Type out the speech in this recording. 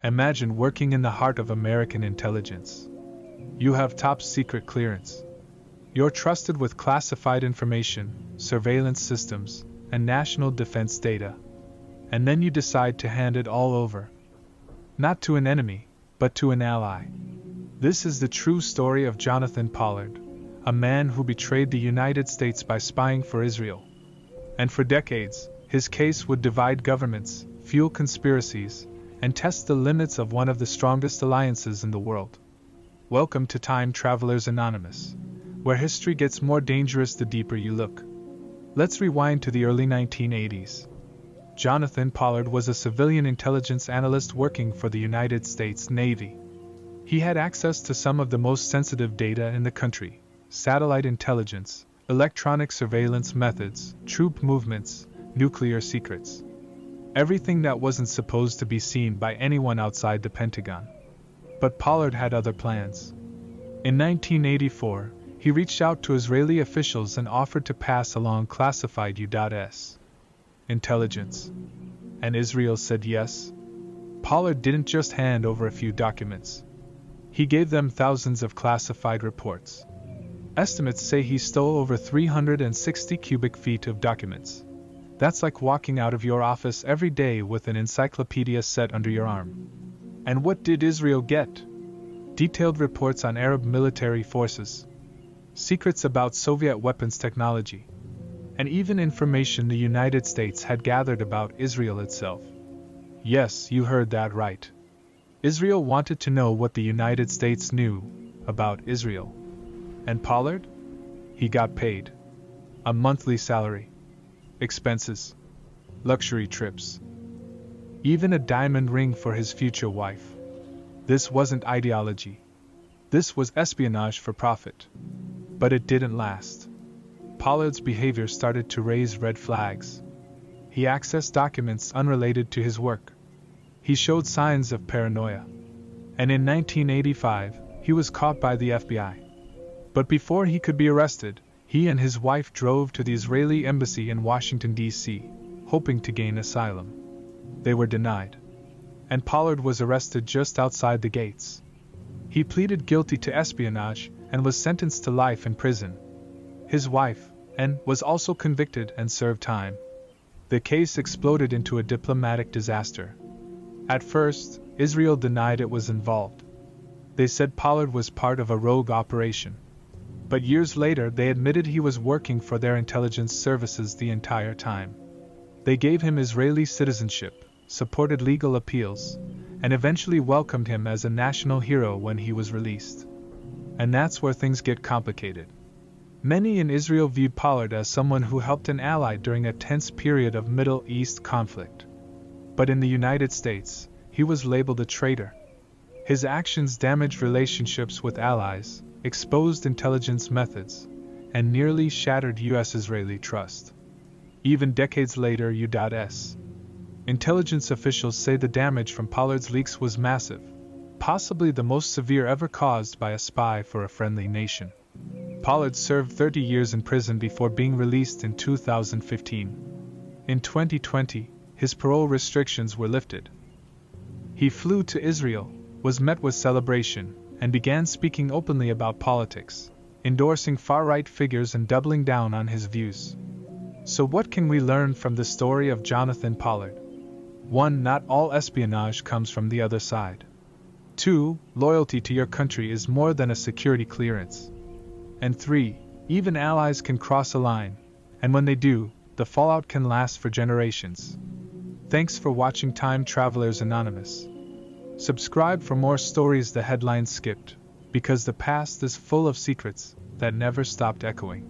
Imagine working in the heart of American intelligence. You have top secret clearance. You're trusted with classified information, surveillance systems, and national defense data. And then you decide to hand it all over. Not to an enemy, but to an ally. This is the true story of Jonathan Pollard, a man who betrayed the United States by spying for Israel. And for decades, his case would divide governments, fuel conspiracies, and test the limits of one of the strongest alliances in the world. Welcome to Time Travelers Anonymous, where history gets more dangerous the deeper you look. Let's rewind to the early 1980s. Jonathan Pollard was a civilian intelligence analyst working for the United States Navy. He had access to some of the most sensitive data in the country: satellite intelligence, electronic surveillance methods, troop movements, nuclear secrets. Everything that wasn't supposed to be seen by anyone outside the Pentagon. But Pollard had other plans. In 1984, he reached out to Israeli officials and offered to pass along classified U.S. intelligence. And Israel said yes. Pollard didn't just hand over a few documents. He gave them thousands of classified reports. Estimates say he stole over 360 cubic feet of documents. That's like walking out of your office every day with an encyclopedia set under your arm. And what did Israel get? Detailed reports on Arab military forces, secrets about Soviet weapons technology, and even information the United States had gathered about Israel itself. Yes, you heard that right. Israel wanted to know what the United States knew about Israel. And Pollard? He got paid. A monthly salary. Expenses. Luxury trips. Even a diamond ring for his future wife. This wasn't ideology. This was espionage for profit. But it didn't last. Pollard's behavior started to raise red flags. He accessed documents unrelated to his work. He showed signs of paranoia. And in 1985, he was caught by the FBI. But before he could be arrested, he and his wife drove to the Israeli embassy in Washington, D.C., hoping to gain asylum. They were denied. And Pollard was arrested just outside the gates. He pleaded guilty to espionage and was sentenced to life in prison. His wife, Anne, was also convicted and served time. The case exploded into a diplomatic disaster. At first, Israel denied it was involved. They said Pollard was part of a rogue operation. But years later, they admitted he was working for their intelligence services the entire time. They gave him Israeli citizenship, supported legal appeals, and eventually welcomed him as a national hero when he was released. And that's where things get complicated. Many in Israel viewed Pollard as someone who helped an ally during a tense period of Middle East conflict. But in the United States, he was labeled a traitor. His actions damaged relationships with allies, exposed intelligence methods, and nearly shattered U.S.-Israeli trust. Even decades later, U.S. intelligence officials say the damage from Pollard's leaks was massive, possibly the most severe ever caused by a spy for a friendly nation. Pollard served 30 years in prison before being released in 2015. In 2020, his parole restrictions were lifted. He flew to Israel, was met with celebration, and began speaking openly about politics, endorsing far-right figures and doubling down on his views. So what can we learn from the story of Jonathan Pollard? 1. Not all espionage comes from the other side. 2. Loyalty to your country is more than a security clearance. And 3. Even allies can cross a line, and when they do, the fallout can last for generations. Thanks for watching Time Travelers Anonymous. Subscribe for more stories the headlines skipped, because the past is full of secrets that never stopped echoing.